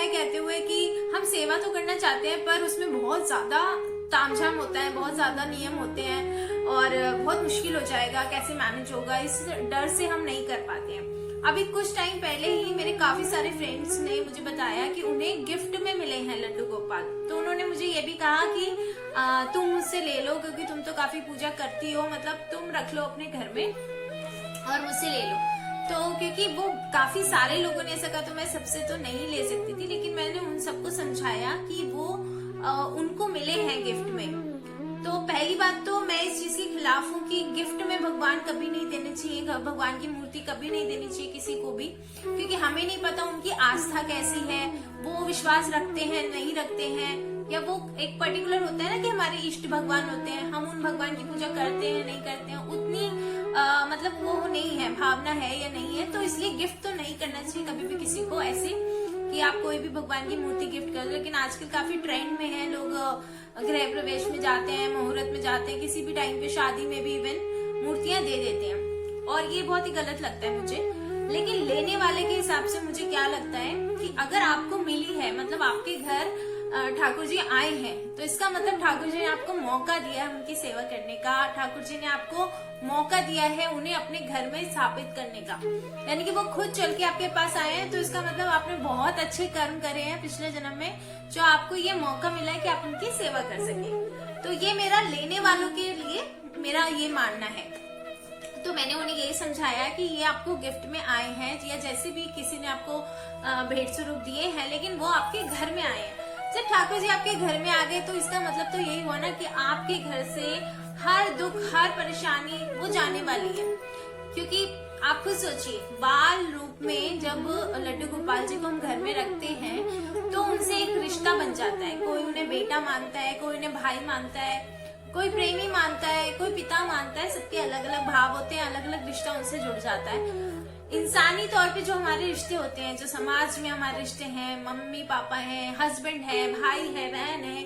है कहते हुए कि हम सेवा तो करना चाहते हैं पर उसमें बहुत ज्यादा तामझाम होता है, बहुत ज्यादा नियम होते हैं और बहुत मुश्किल हो जाएगा, कैसे मैनेज होगा, इस डर से हम नहीं कर पाते हैं। अभी कुछ टाइम पहले ही मेरे काफी सारे फ्रेंड्स ने मुझे बताया कि उन्हें गिफ्ट में मिले हैं लड्डू गोपाल। तो उन्होंने मुझे ये भी कहा कि तुम मुझसे ले लो क्योंकि तुम तो काफी पूजा करती हो, मतलब तुम रख लो अपने घर में और मुझसे ले लो। तो क्योंकि वो काफी सारे लोगों ने ऐसा कहा तो मैं सबसे तो नहीं ले सकती थी, लेकिन मैंने उन सबको समझाया कि वो उनको मिले हैं गिफ्ट में। तो पहली बात तो मैं इस चीज के खिलाफ हूँ कि गिफ्ट में भगवान कभी नहीं देने चाहिए, भगवान की मूर्ति कभी नहीं देनी चाहिए किसी को भी, क्योंकि हमें नहीं पता उनकी आस्था कैसी है, वो विश्वास रखते हैं नहीं रखते हैं, या वो एक पर्टिकुलर होता है ना कि हमारे इष्ट भगवान होते हैं, हम उन भगवान की पूजा करते हैं नहीं करते हैं, उतनी मतलब वो नहीं है, भावना है या नहीं है। तो इसलिए गिफ्ट तो नहीं करना चाहिए कभी भी किसी को ऐसे कि आप कोई भी भगवान की मूर्ति गिफ्ट कर दो। लेकिन आजकल काफी ट्रेंड में है, लोग गृह प्रवेश में जाते हैं, मुहूर्त में जाते हैं, किसी भी टाइम पे शादी में भी इवन मूर्तियां दे देते हैं और ये बहुत ही गलत लगता है मुझे। लेकिन लेने वाले के हिसाब से मुझे क्या लगता है कि अगर आपको मिली है, मतलब आपके घर ठाकुर जी आए हैं, तो इसका मतलब ठाकुर जी ने आपको मौका दिया है उनकी सेवा करने का, ठाकुर जी ने आपको मौका दिया है उन्हें अपने घर में स्थापित करने का, यानी कि वो खुद चल के आपके पास आए हैं। तो इसका मतलब आपने बहुत अच्छे कर्म करे हैं पिछले जन्म में, जो आपको ये मौका मिला है कि आप उनकी सेवा कर सके। तो ये मेरा लेने वालों के लिए मेरा ये मानना है। तो मैंने उन्हें यही समझाया कि ये आपको गिफ्ट में आए हैं या जैसे भी किसी ने आपको भेंट स्वरूप दिए हैं, लेकिन वो आपके घर में आए हैं। जब ठाकुर जी आपके घर में आ गए तो इसका मतलब तो यही हुआ ना कि आपके घर से हर दुख हर परेशानी वो जाने वाली है। क्योंकि आप खुद सोचिए, बाल रूप में जब लड्डू गोपाल जी को हम घर में रखते हैं तो उनसे एक रिश्ता बन जाता है। कोई उन्हें बेटा मानता है, कोई उन्हें भाई मानता है, कोई प्रेमी मानता है, कोई पिता मानता है। सबके अलग अलग भाव होते हैं, अलग अलग रिश्ता उनसे जुड़ जाता है। इंसानी तौर पे जो हमारे रिश्ते होते हैं, जो समाज में हमारे रिश्ते हैं, मम्मी पापा हैं, हस्बैंड है, भाई है, बहन है,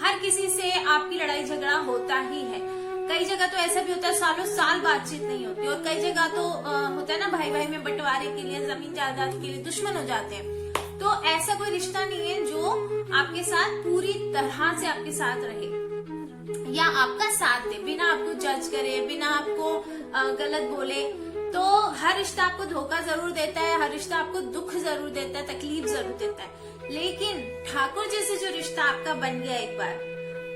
हर किसी से आपकी लड़ाई झगड़ा होता ही है। कई जगह तो ऐसा भी होता है सालों साल बातचीत नहीं होती, और कई जगह तो होता है ना भाई भाई में बंटवारे के लिए, जमीन जायदाद के लिए दुश्मन हो जाते हैं। तो ऐसा कोई रिश्ता नहीं है जो आपके साथ पूरी तरह से आपके साथ रहे या आपका साथ दे, बिना आपको जज करे, बिना आपको गलत बोले। तो हर रिश्ता आपको धोखा जरूर देता है, हर रिश्ता आपको दुख जरूर देता है, तकलीफ जरूर देता है। लेकिन ठाकुर जी से जो रिश्ता आपका बन गया एक बार,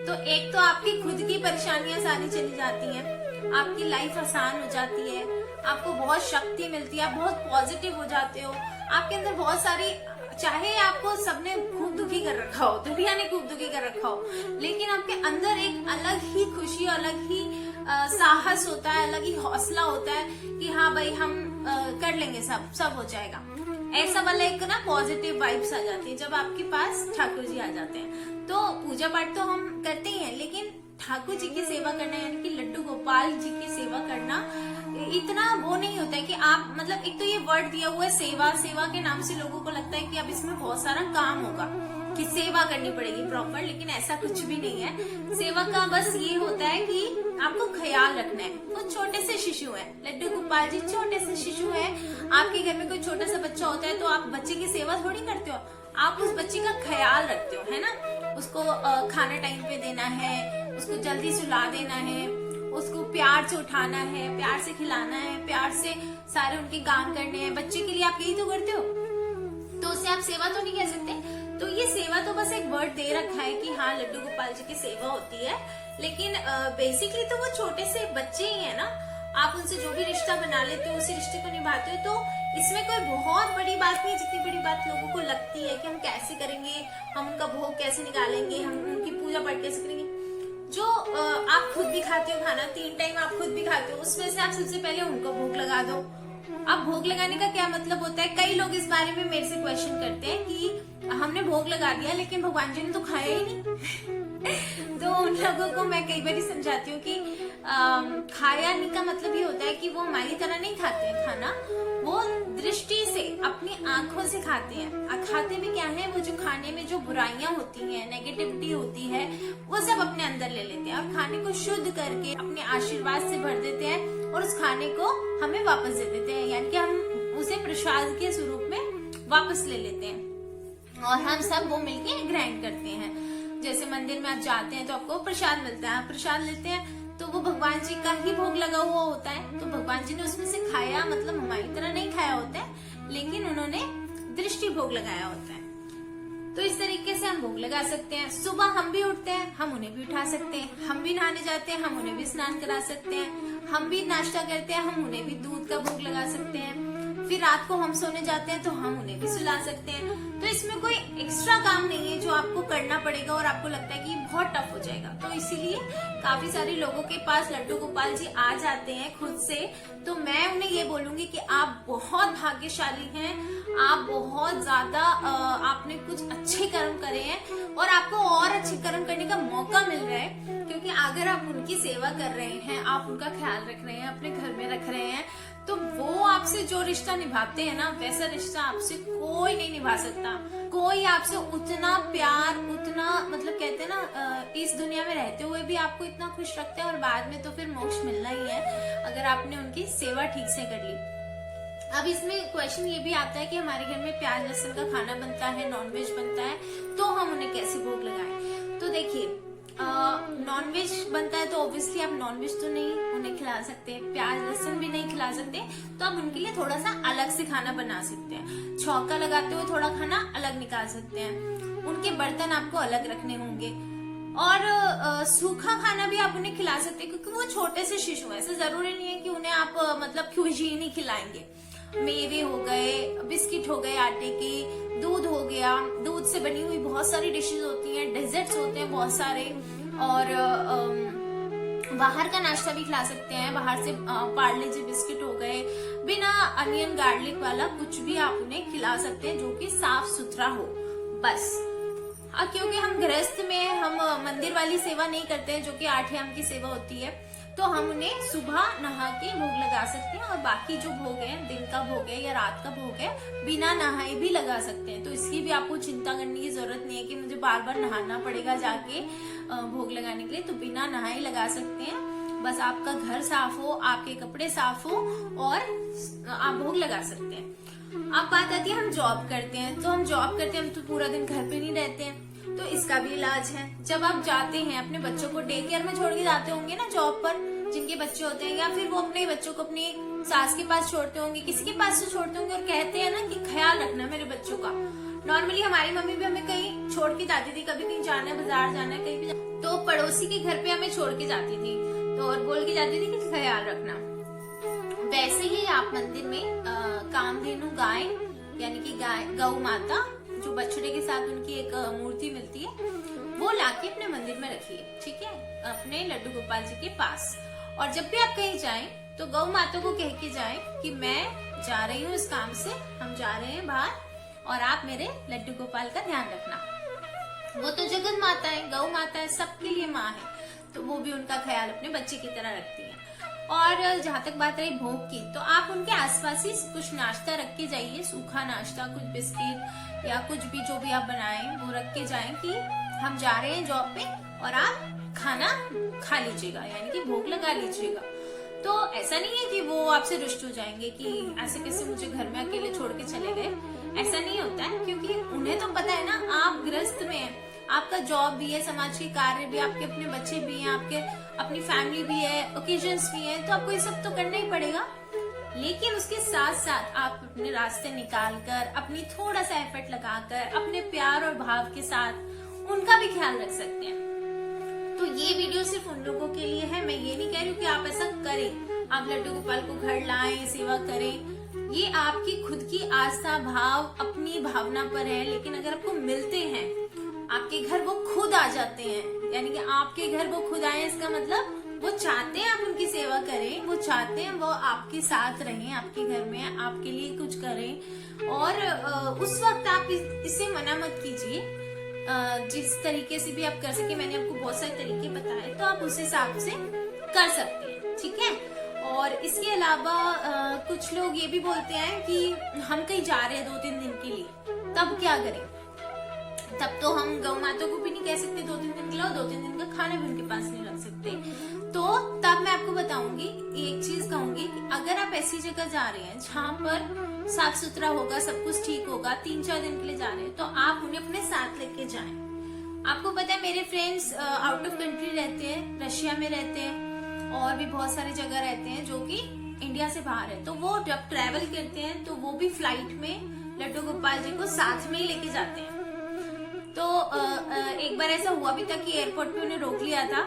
तो एक तो आपकी खुद की परेशानियां सारी चली जाती हैं, आपकी लाइफ आसान हो जाती है, आपको बहुत शक्ति मिलती है, आप बहुत पॉजिटिव हो जाते हो। आपके अंदर बहुत सारी, चाहे आपको सबने खूब दुखी कर रखा हो, दुनिया ने खूब दुखी कर रखा हो, लेकिन आपके अंदर एक अलग ही खुशी, अलग ही साहस होता है, अलग ही हौसला होता है कि हाँ भाई हम कर लेंगे, सब हो जाएगा। ऐसा वाला एक ना पॉजिटिव वाइब्स आ जाती है जब आपके पास ठाकुर जी आ जाते हैं। तो पूजा पाठ तो हम करते ही हैं, लेकिन ठाकुर जी की सेवा करना, यानी कि लड्डू गोपाल जी की सेवा करना, इतना वो नहीं होता है कि आप, मतलब एक तो ये वर्ड दिया हुआ है सेवा, सेवा के नाम से लोगों को लगता है कि अब इसमें बहुत सारा काम होगा, कि सेवा करनी पड़ेगी प्रॉपर, लेकिन ऐसा कुछ भी नहीं है। सेवा का बस ये होता है कि आपको ख्याल रखना है। वो छोटे से शिशु है, लड्डू गोपाल जी छोटे से शिशु है। आपके घर में कोई छोटा सा बच्चा होता है तो आप बच्चे की सेवा थोड़ी करते हो, आप उस बच्चे का ख्याल रखते हो, है ना। उसको खाना टाइम पे देना है, उसको जल्दी सुला देना है, उसको प्यार से उठाना है, प्यार से खिलाना है, प्यार से सारे उनके काम करने हैं। बच्चे के लिए आप यही तो करते हो, तो उसे आप सेवा तो नहीं कह सकते। तो ये सेवा तो बस एक वर्ड दे रखा है कि हाँ लड्डू गोपाल जी की सेवा होती है, लेकिन बेसिकली तो वो छोटे से बच्चे ही है ना। आप उनसे जो भी रिश्ता बना लेते हो, उसी रिश्ते को निभाते हो। तो इसमें कोई बहुत बड़ी बात नहीं है, जितनी बड़ी बात लोगों को लगती है कि हम कैसे करेंगे, हम उनका भोग कैसे निकालेंगे, हम उनकी पूजा पाठ कैसे करेंगे। जो आप खुद भी खाते हो खाना, 3 टाइम आप खुद भी खाते हो, उसमें से आप सबसे पहले उनको भोग लगा दो। अब भोग लगाने का क्या मतलब होता है, कई लोग इस बारे में मेरे से क्वेश्चन करते हैं कि हमने भोग लगा दिया लेकिन भगवान जी ने तो खाया ही नहीं। तो उन लोगों को मैं कई बार समझाती हूँ कि खाया नहीं का मतलब ये होता है कि वो हमारी तरह नहीं खाते हैं खाना, वो दृष्टि से अपनी आंखों से खाते हैं। खाते में क्या है, वो जो खाने में जो बुराइयां होती हैं, नेगेटिविटी होती है, वो सब अपने अंदर ले लेते हैं और खाने को शुद्ध करके अपने आशीर्वाद से भर देते हैं और उस खाने को हमें वापस दे देते हैं, यानी कि हम उसे प्रसाद के स्वरूप में वापस ले लेते हैं। और हम सब वो मिलके ग्राइंड करते हैं। जैसे मंदिर में आप जाते हैं तो आपको प्रसाद मिलता है, आप प्रसाद लेते हैं तो वो भगवान जी का ही भोग लगा हुआ होता है, तो भगवान जी ने उसमें से खाया, मतलब हमारी तरह नहीं खाया होता है, लेकिन उन्होंने दृष्टि भोग लगाया होता है। तो इस तरीके से हम भोग लगा सकते हैं। सुबह हम भी उठते हैं, हम उन्हें भी उठा सकते हैं, हम भी नहाने जाते हैं, हम उन्हें भी स्नान करा सकते हैं, हम भी नाश्ता करते हैं, हम उन्हें भी दूध का भोग लगा सकते हैं। फिर रात को हम सोने जाते हैं तो हम उन्हें भी सुला सकते हैं। तो इसमें कोई एक्स्ट्रा काम नहीं है जो आपको करना पड़ेगा और आपको लगता है कि बहुत टफ हो जाएगा। तो इसीलिए काफी सारे लोगों के पास लड्डू गोपाल जी आ जाते हैं खुद से। तो मैं उन्हें ये बोलूंगी कि आप बहुत भाग्यशाली हैं, आप बहुत ज्यादा आपने कुछ अच्छे कर्म करे हैं और आपको और अच्छे कर्म करने का मौका मिल रहा है, क्योंकि अगर आप उनकी सेवा कर रहे हैं, आप उनका ख्याल रख रहे हैं, अपने घर में रख रहे हैं, तो वो आपसे जो रिश्ता निभाते हैं ना, वैसा रिश्ता आपसे कोई नहीं निभा सकता। कोई आपसे उतना प्यार, उतना मतलब कहते हैं ना, इस दुनिया में रहते हुए भी आपको इतना खुश रखते हैं और बाद में तो फिर मोक्ष मिलना ही है अगर आपने उनकी सेवा ठीक से कर ली। अब इसमें क्वेश्चन ये भी आता है कि हमारे घर में प्याज लहसुन का खाना बनता है, नॉनवेज बनता है, तो हम उन्हें कैसे भोग लगाएं? तो देखिए, नॉनवेज बनता है तो ऑब्वियसली आप नॉनवेज तो नहीं उन्हें खिला सकते, प्याज लहसुन भी नहीं खिला सकते, तो आप उनके लिए थोड़ा सा अलग से खाना बना सकते हैं। छौंका लगाते हुए थोड़ा खाना अलग निकाल सकते हैं, उनके बर्तन आपको अलग रखने होंगे, और सूखा खाना भी आप उन्हें खिला सकते हैं, क्योंकि वो छोटे से शिशु है। ऐसा जरूरी नहीं है कि उन्हें आप मतलब क्यूजीन ही खिलाएंगे। मेवे हो गए, बिस्किट हो गए आटे के, दूध हो गया, दूध से बनी हुई बहुत सारी डिशेज होती हैं, डेजर्ट्स होते हैं बहुत सारे, और बाहर का नाश्ता भी खिला सकते हैं। बाहर से पार्ले जी बिस्किट हो गए, बिना अनियन गार्लिक वाला कुछ भी आप उन्हें खिला सकते हैं जो कि साफ सुथरा हो, बस। क्योंकि हम गृहस्थ में हम मंदिर वाली सेवा नहीं करते हैं, जो कि 8 याम की सेवा होती है, तो हम उन्हें सुबह नहा के भोग लगा सकते हैं, और बाकी जो भोग है, दिन का भोग है या रात का भोग है, बिना नहाए भी लगा सकते हैं। तो इसकी भी आपको चिंता करने की जरूरत नहीं है कि मुझे बार बार नहाना पड़ेगा जाके भोग लगाने के लिए, तो बिना नहाए लगा सकते हैं। बस आपका घर साफ हो, आपके कपड़े साफ हो, और आप भोग लगा सकते हैं। अब बात आती है हम जॉब करते हैं, तो हम जॉब करते हैं, हम तो पूरा दिन घर पे नहीं रहते हैं, तो इसका भी इलाज है। जब आप जाते हैं अपने बच्चों को डे केयर में छोड़ के जाते होंगे ना जॉब पर, जिनके बच्चे होते हैं, या फिर वो अपने बच्चों को अपनी सास के पास छोड़ते होंगे, किसी के पास से छोड़ते होंगे, और कहते हैं ना कि ख्याल रखना मेरे बच्चों का। नॉर्मली हमारी मम्मी भी हमें कहीं छोड़ के जाती थी, कभी कहीं जाना है, बाजार जाना है, कहीं भी तो पड़ोसी के घर पे हमें छोड़ के जाती थी, तो और बोल के जाती थी कि ख्याल रखना। वैसे ही आप मंदिर में कामधेनु गाय, यानी कि गाय, गौ माता, जो बछड़े के साथ उनकी एक मूर्ति मिलती है, वो लाके अपने मंदिर में रखिए, ठीक है, अपने लड्डू गोपाल जी के पास। और जब भी आप कहीं जाएं तो गौ माता को कह के जाएं कि मैं जा रही हूँ इस काम से, हम जा रहे हैं बाहर, और आप मेरे लड्डू गोपाल का ध्यान रखना। वो तो जगत माता है, गौ माता है, सबके लिए माँ है, तो वो भी उनका ख्याल अपने बच्चे की तरह रखती है। और जहाँ तक बात रही भोग की, तो आप उनके आसपास ही कुछ नाश्ता रख के जाइए, सूखा नाश्ता, कुछ बिस्किट या कुछ भी जो भी आप बनाएं वो रख के जाएं कि हम जा रहे हैं जॉब पे और आप खाना खा लीजिएगा, यानी कि भोग लगा लीजिएगा। तो ऐसा नहीं है कि वो आपसे रुष्ट हो जाएंगे कि ऐसे कैसे मुझे घर में अकेले छोड़ के चले गए, ऐसा नहीं होता है, क्योंकि उन्हें तो पता है ना आप गृहस्थ में हैं, आपका जॉब भी है, समाज के कार्य भी, आपके अपने बच्चे भी हैं, आपके अपनी फैमिली भी है, ओकेजन्स भी है, तो आपको ये सब तो करना ही पड़ेगा। लेकिन उसके साथ साथ आप अपने रास्ते निकाल कर, अपनी थोड़ा सा एफर्ट लगाकर, अपने प्यार और भाव के साथ उनका भी ख्याल रख सकते हैं। तो ये वीडियो सिर्फ उन लोगों के लिए है, मैं ये नहीं कह रही हूँ कि आप ऐसा करें, आप लड्डू गोपाल को घर लाएं, सेवा करें, ये आपकी खुद की आस्था, भाव, अपनी भावना पर है। लेकिन अगर आपको मिलते हैं, आपके घर वो खुद आ जाते हैं, यानी कि आपके घर वो खुद आए, इसका मतलब वो चाहते हैं आप उनकी सेवा करें, वो चाहते हैं वो आपके साथ रहें, आपके घर में आपके लिए कुछ करें, और उस वक्त आप इससे मना मत कीजिए। जिस तरीके से भी आप कर सके, मैंने आपको बहुत सारे तरीके बताए, तो आप उस हिसाब से कर सकते हैं, ठीक है। और इसके अलावा कुछ लोग ये भी बोलते हैं कि हम कहीं जा रहे हैं 2-3 दिन के लिए, तब क्या करें। तब तो हम गौ माता को भी नहीं कह सकते 2-3 दिन के लिए, 2-3 दिन का खाना भी उनके पास नहीं रख सकते। तो तब मैं आपको बताऊंगी, एक चीज कहूंगी कि अगर आप ऐसी जगह जा रहे हैं जहाँ पर साफ सुथरा होगा, सब कुछ ठीक होगा, 3-4 दिन के लिए जा रहे हैं, तो आप उन्हें अपने साथ लेके जाएं। आपको पता है मेरे फ्रेंड्स आउट ऑफ कंट्री रहते हैं, रशिया में रहते हैं और भी बहुत सारी जगह रहते हैं जो कि इंडिया से बाहर है। तो वो जब ट्रेवल करते हैं तो वो भी फ्लाइट में लड्डू गोपाल जी को साथ में ही लेके जाते हैं। तो एक बार ऐसा हुआ भी था कि एयरपोर्ट पे उन्हें रोक लिया था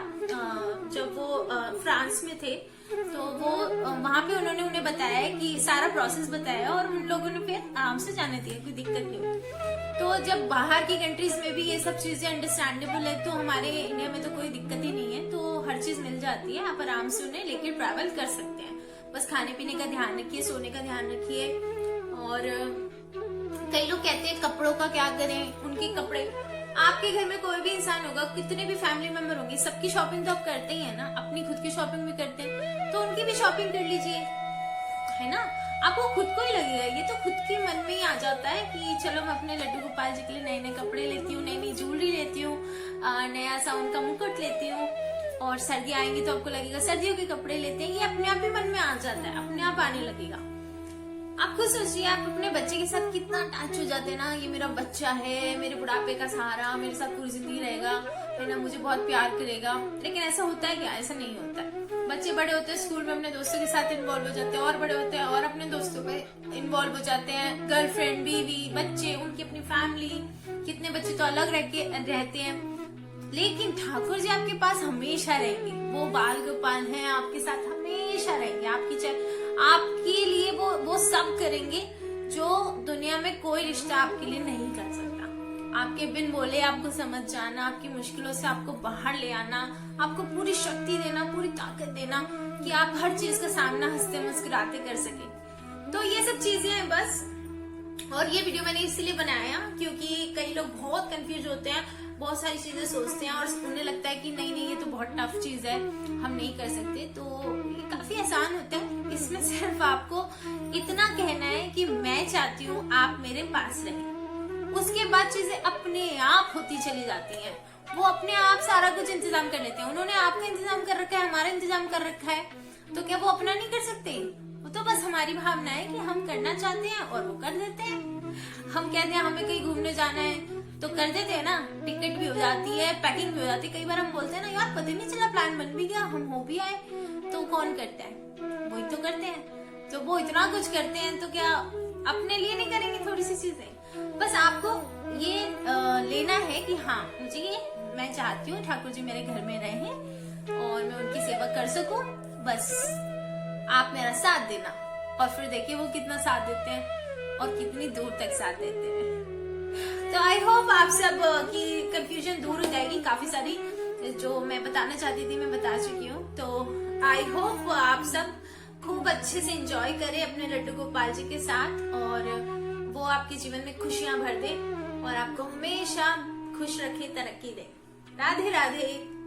जब वो फ्रांस में थे। तो वो वहां पे उन्हें बताया कि सारा प्रोसेस बताया और उन लोगों ने फिर आराम से जाने दिया, कोई दिक्कत नहीं हुई। तो जब बाहर की कंट्रीज में भी ये सब चीजें अंडरस्टैंडेबल है तो हमारे इंडिया में तो कोई दिक्कत ही नहीं है, तो हर चीज मिल जाती है, आप आराम से उन्हें लेकर ट्रैवल कर सकते हैं। बस खाने पीने का ध्यान रखिए, सोने का ध्यान रखिए। और कई लोग कहते हैं कपड़ों का क्या करें, उनके कपड़े, आपके घर में कोई भी इंसान होगा, कितने भी फैमिली मेंबर होंगे, सबकी शॉपिंग तो आप करते ही है ना, अपनी खुद की शॉपिंग भी करते हैं, तो उनकी भी शॉपिंग कर लीजिए, है ना। आपको खुद को ही लगेगा, ये तो खुद के मन में ही आ जाता है कि चलो मैं अपने लड्डू गोपाल जी के लिए नए नए कपड़े लेती हूँ, नई नई ज्वेलरी लेती हूँ, नया सा उनका मुकुट लेती हूँ, और सर्दी आएंगी तो आपको लगेगा सर्दियों के कपड़े लेते हैं, ये अपने आप ही मन में आ जाता है, अपने आप आने लगेगा। आप खुद सोचिए, आप अपने बच्चे के साथ कितना अटैच हो जाते हैं ना, ये मेरा बच्चा है, मेरे बुढ़ापे का सहारा, मेरे साथ पूरी जिंदगी रहेगा, है ना, मुझे बहुत प्यार करेगा। लेकिन ऐसा होता है क्या? ऐसा नहीं होता है। बच्चे बड़े होते हैं, स्कूल में अपने दोस्तों के साथ इन्वॉल्व हो जाते हैं, और बड़े होते हैं और अपने दोस्तों पे इन्वॉल्व हो जाते हैं, गर्लफ्रेंड, बीवी, बच्चे, उनकी अपनी फैमिली, कितने बच्चे तो अलग रहते हैं। लेकिन ठाकुर जी आपके पास हमेशा रहेंगे, वो बाल गोपाल हैं, आपके साथ हमेशा रहेंगे, आपके लिए वो सब करेंगे जो दुनिया में कोई रिश्ता आपके लिए नहीं कर सकता। आपके बिन बोले आपको समझ जाना, आपकी मुश्किलों से आपको बाहर ले आना, आपको पूरी शक्ति देना, पूरी ताकत देना कि आप हर चीज का सामना हंसते मुस्कुराते कर सके। तो ये सब चीजें हैं बस। और ये वीडियो मैंने इसलिए बनाया क्योंकि कई लोग बहुत कंफ्यूज होते हैं, बहुत सारी चीजें सोचते हैं और उन्हें लगता है कि नहीं ये तो बहुत टफ चीज है, हम नहीं कर सकते। तो ये काफी आसान होता है। इसमें सिर्फ आपको इतना कहना है कि मैं चाहती हूँ आप मेरे पास रहें, उसके बाद चीजें अपने आप होती चली जाती हैं। वो अपने आप सारा कुछ इंतजाम कर लेते हैं। उन्होंने आपका इंतजाम कर रखा है, हमारा इंतजाम कर रखा है, तो क्या वो अपना नहीं कर सकते? वो तो बस हमारी भावना है कि हम करना चाहते हैं और वो कर देते हैं। हम कहते हैं हमें कहीं घूमने जाना है तो कर देते हैं ना, टिकट भी हो जाती है, पैकिंग भी हो जाती है। कई बार हम बोलते हैं ना यार पता नहीं चला, प्लान बन भी गया, हम हो भी आए, तो कौन करता है? वही तो करते हैं। तो वो इतना कुछ करते हैं तो क्या अपने लिए नहीं करेंगे थोड़ी सी चीजें? बस आपको ये लेना है कि हाँ मुझे ये, मैं चाहती हूँ ठाकुर जी मेरे घर में रहें और मैं उनकी सेवा कर सकूं। बस आप मेरा साथ देना, और फिर देखिए वो कितना साथ देते हैं और कितनी दूर तक साथ देते हैं। तो आई होप आप सब की कंफ्यूजन दूर हो जाएगी। काफी सारी जो मैं बताना चाहती थी मैं बता चुकी हूँ। तो आई होप आप सब खूब अच्छे से एंजॉय करें अपने लड्डू गोपाल जी के साथ, और वो आपके जीवन में खुशियां भर दे और आपको हमेशा खुश रखे, तरक्की दे। राधे राधे।